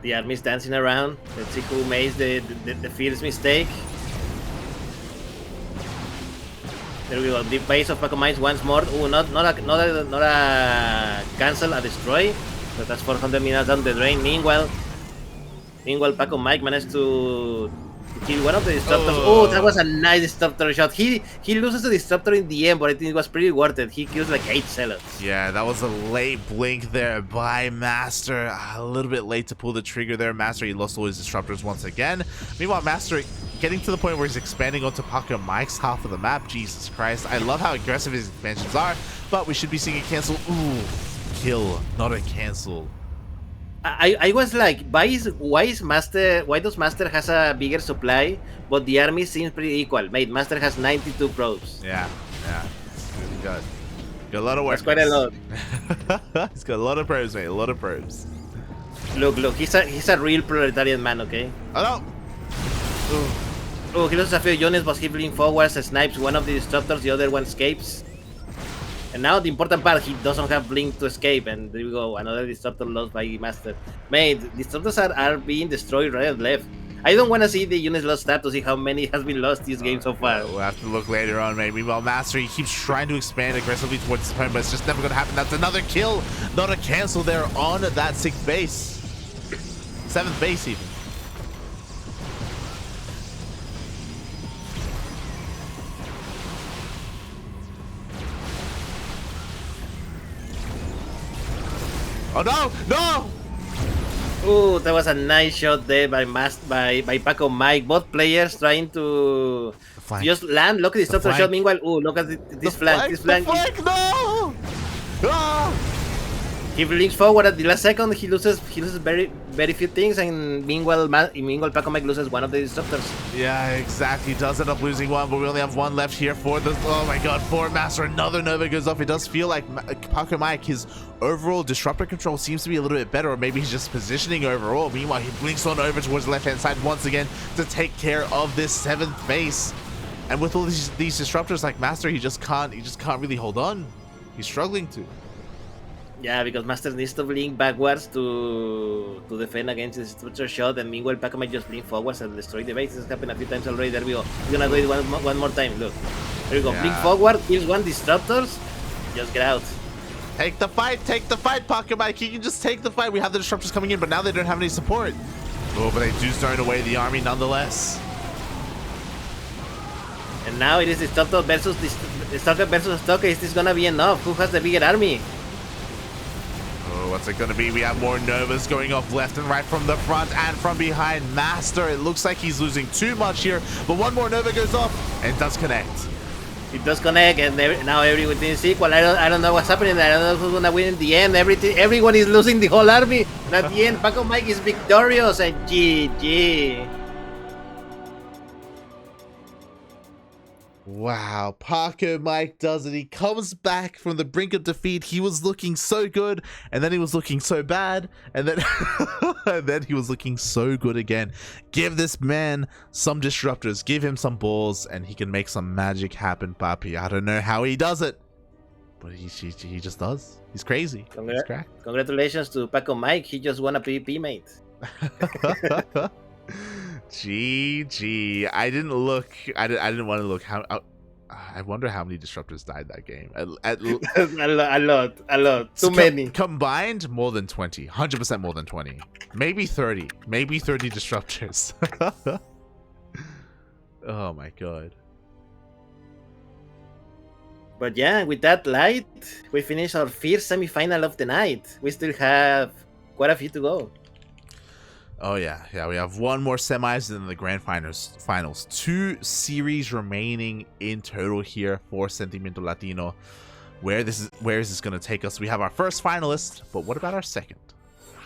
The army's dancing around. Let's see who makes the first mistake. There we go. The base of Pacomike once more. Oh, not a cancel, a destroy. So that's 400 minutes down the drain. Meanwhile, Pacomike managed to kill one of the disruptors. Oh, that was a nice disruptor shot. He loses the disruptor in the end, but I think it was pretty worth it. He kills like 8 zealots. Yeah, that was a late blink there by MasTeR. A little bit late to pull the trigger there. MasTeR, he lost all his disruptors once again. Meanwhile, MasTeR getting to the point where he's expanding onto Pacomike's half of the map. Jesus Christ. I love how aggressive his expansions are, but we should be seeing a cancel. Ooh, kill, not a cancel. I was like, why does MasTeR has a bigger supply, but the army seems pretty equal? Mate, MasTeR has 92 probes. Yeah. He's got a lot of work. That's quite a lot. He's got a lot of probes, mate. A lot of probes. Look, he's a real proletarian man, okay? Oh no! Oh, he loses a few units, but he blinks forwards, snipes one of the disruptors, the other one escapes. And now the important part, he doesn't have blink to escape, and there we go, another disruptor lost by MasTeR. Mate, disruptors are being destroyed right and left. I don't want to see the units lost stat to see how many has been lost this game so far. We'll have to look later on, mate. Meanwhile, MasTeR, he keeps trying to expand aggressively towards his opponent, but it's just never going to happen. That's another kill, not a cancel there on that 6th base. 7th base even. Oh no! No! Oh, that was a nice shot there by Pacomike. Both players trying to just land. Look at the disruptor shot. Meanwhile, oh, look at this flank. This flank. No! Ah! He blinks forward at the last second. He loses very few things, and meanwhile Pacomike loses one of the disruptors. Yeah, exactly. Does end up losing one, but we only have one left here for the. Oh my God, for MasTeR, another Nova goes off. It does feel like Pacomike, his overall disruptor control seems to be a little bit better, or maybe he's just positioning overall. Meanwhile, he blinks on over towards the left-hand side once again to take care of this 7th base. And with all these disruptors like MasTeR, he just can't really hold on. He's struggling to. Yeah, because MasTeR needs to blink backwards to defend against the disruptor shot, and meanwhile Pacomike just blink forwards and destroy the base. This has happened a few times already. There we go. We're gonna do it one more time. Look, there we go. Yeah. Blink forward, kills one disruptors, just get out. Take the fight, Pacomike. You can just take the fight. We have the disruptors coming in, but now they don't have any support. Oh, but they do start away the army nonetheless. And now it is disruptor versus StarCraft versus StarCraft. Is this gonna be enough? Who has the bigger army? What's it going to be? We have more Novas going off left and right from the front and from behind. MasTeR, it looks like he's losing too much here, but one more Nova goes off and does connect. It does connect, and now everything is equal. I don't know what's happening. I don't know who's gonna win in the end. Everyone is losing the whole army. And at the end, Pacomike is victorious, and GG. Wow, Pacomike does it. He comes back from the brink of defeat. He was looking so good, and then he was looking so bad, and then and then he was looking so good again. Give this man some disruptors, give him some balls, and he can make some magic happen, Papi. I don't know how he does it, but he just does. He's crazy. He's cracked. Congratulations to Pacomike. He just won a PvP, mate. GG. I didn't look. I didn't want to look. I wonder how many disruptors died that game. A lot. Too many. Combined, more than 20. 100% more than 20. Maybe 30. Maybe 30 disruptors. Oh my God. But yeah, with that light, we finished our first semi-final of the night. We still have quite a few to go. Oh yeah, we have one more semis and then the grand finals. 2 series remaining in total here for Sentimiento Latino. Where is this going to take us? We have our first finalist, but what about our second?